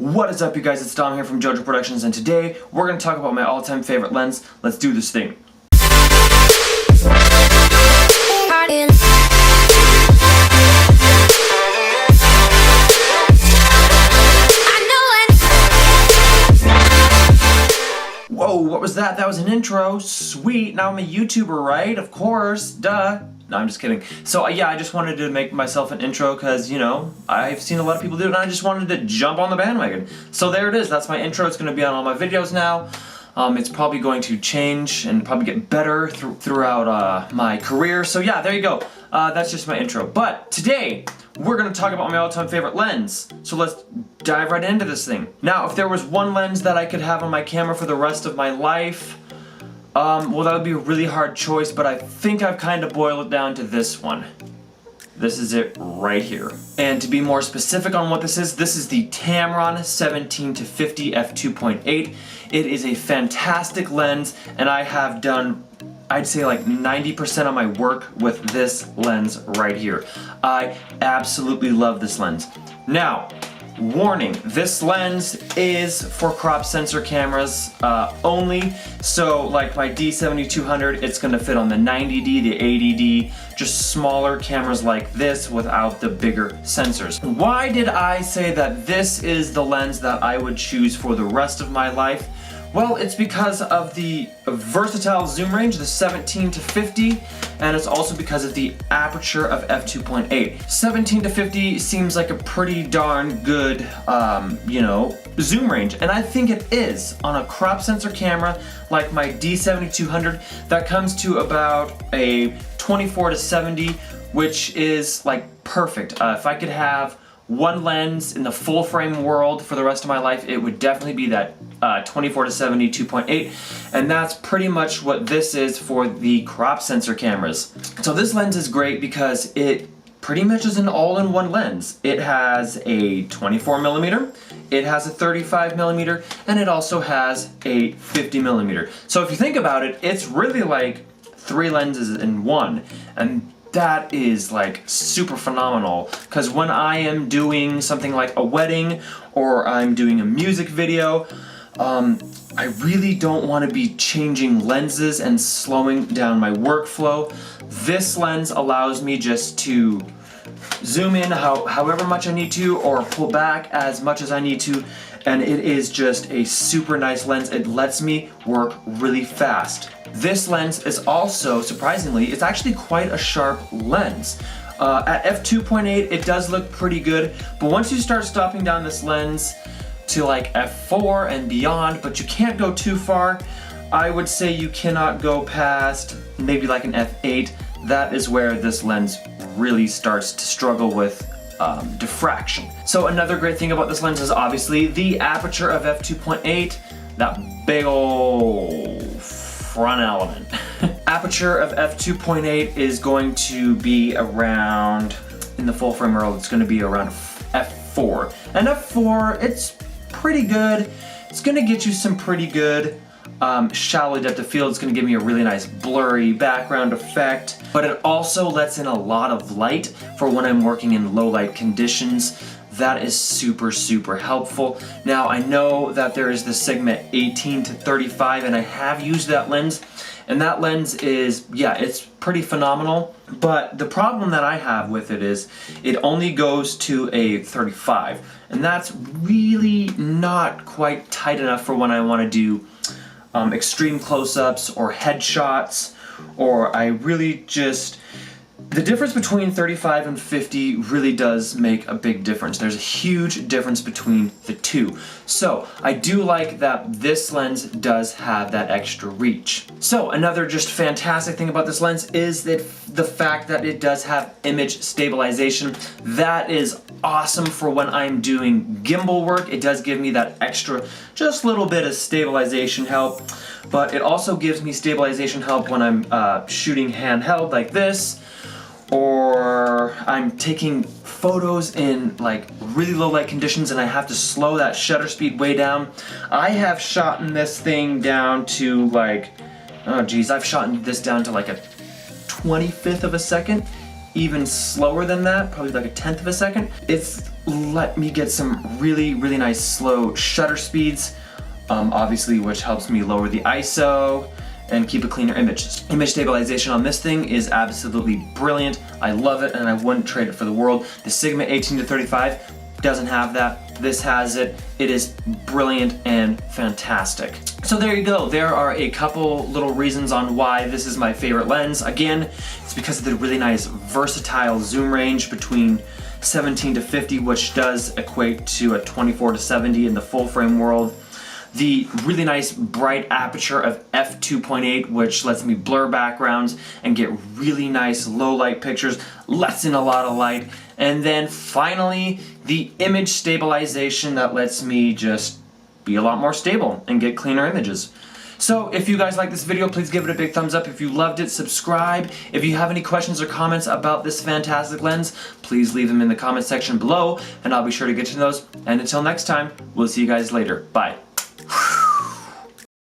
What is up, you guys? It's Dom here from JoJo Productions, and today we're going to talk about my all-time favorite lens. Let's do this thing. Whoa, what was that? That was an intro. Sweet. Now I'm a YouTuber, right? Of course. Duh. No, I'm just kidding. So yeah, I just wanted to make myself an intro because, you know, I've seen a lot of people do it and I just wanted to jump on the bandwagon. So there it is. That's my intro. It's going to be on all my videos now. It's probably going to change and probably get better throughout my career. So yeah, there you go. That's just my intro. But today, we're going to talk about my all-time favorite lens. So let's dive right into this thing. Now, if there was one lens that I could have on my camera for the rest of my life, well, that would be a really hard choice, but I think I've kind of boiled it down to this one. This is it right here. And to be more specific on what this is the Tamron 17-50 f2.8. It is a fantastic lens, and I have done, I'd say, like 90% of my work with this lens right here. I absolutely love this lens. Now, warning, this lens is for crop sensor cameras only. So like my D7200, it's gonna fit on the 90D, the 80D, just smaller cameras like this without the bigger sensors. Why did I say that this is the lens that I would choose for the rest of my life? Well, it's because of the versatile zoom range, the 17-50, and it's also because of the aperture of f2.8. 17-50 seems like a pretty darn good, you know, zoom range, and I think it is. On a crop sensor camera like my D7200, that comes to about a 24-70, which is like perfect. If I could have one lens in the full frame world for the rest of my life, it would definitely be that 24-70 2.8, and that's pretty much what this is for the crop sensor cameras. So this lens is great because it pretty much is an all-in-one lens. It has a 24mm, it has a 35mm, and it also has a 50mm. So if you think about it, it's really like three lenses in one, and that is like super phenomenal, because when I am doing something like a wedding or I'm doing a music video, I really don't want to be changing lenses and slowing down my workflow. This lens allows me just to zoom in however much I need to, or pull back as much as I need to, and it is just a super nice lens. It lets me work really fast. This lens is also, surprisingly, it's actually quite a sharp lens. At f2.8, it does look pretty good, but once you start stopping down this lens to like f4 and beyond, but you can't go too far, I would say you cannot go past maybe like an f8. That is where this lens really starts to struggle with diffraction. So another great thing about this lens is obviously the aperture of f2.8, that big ol' front element. Aperture of f2.8 is going to be around, in the full frame world, it's going to be around f4. And f4, it's pretty good. It's going to get you some pretty good shallow depth of field. It's going to give me a really nice blurry background effect, but it also lets in a lot of light for when I'm working in low light conditions. That is super, super helpful. Now, I know that there is the Sigma 18-35, and I have used that lens, and that lens is, yeah, it's pretty phenomenal, but the problem that I have with it is it only goes to a 35, and that's really not quite tight enough for when I want to do extreme close-ups or headshots, or I really just... The difference between 35 and 50 really does make a big difference. There's a huge difference between the two. So I do like that this lens does have that extra reach. So another just fantastic thing about this lens is that the fact that it does have image stabilization. That is awesome for when I'm doing gimbal work. It does give me that extra, just little bit of stabilization help. But it also gives me stabilization help when I'm shooting handheld like this, or I'm taking photos in like really low light conditions and I have to slow that shutter speed way down. I have shot this thing down to like, oh geez, I've shot this down to like a 25th of a second even slower than that, probably like a 1/10 of a second. It's let me get some really, really nice slow shutter speeds, obviously, which helps me lower the ISO and keep a cleaner image. Image stabilization on this thing is absolutely brilliant. I love it and I wouldn't trade it for the world. The Sigma 18-35 doesn't have that. This has it. It is brilliant and fantastic. So there you go. There are a couple little reasons on why this is my favorite lens. Again, it's because of the really nice versatile zoom range between 17 to 50, which does equate to a 24 to 70 in the full frame world. The really nice bright aperture of f2.8, which lets me blur backgrounds and get really nice low light pictures, lets in a lot of light. And then finally, the image stabilization that lets me just be a lot more stable and get cleaner images. So if you guys like this video, please give it a big thumbs up. If you loved it, subscribe. If you have any questions or comments about this fantastic lens, please leave them in the comment section below and I'll be sure to get to those. And until next time, we'll see you guys later. Bye.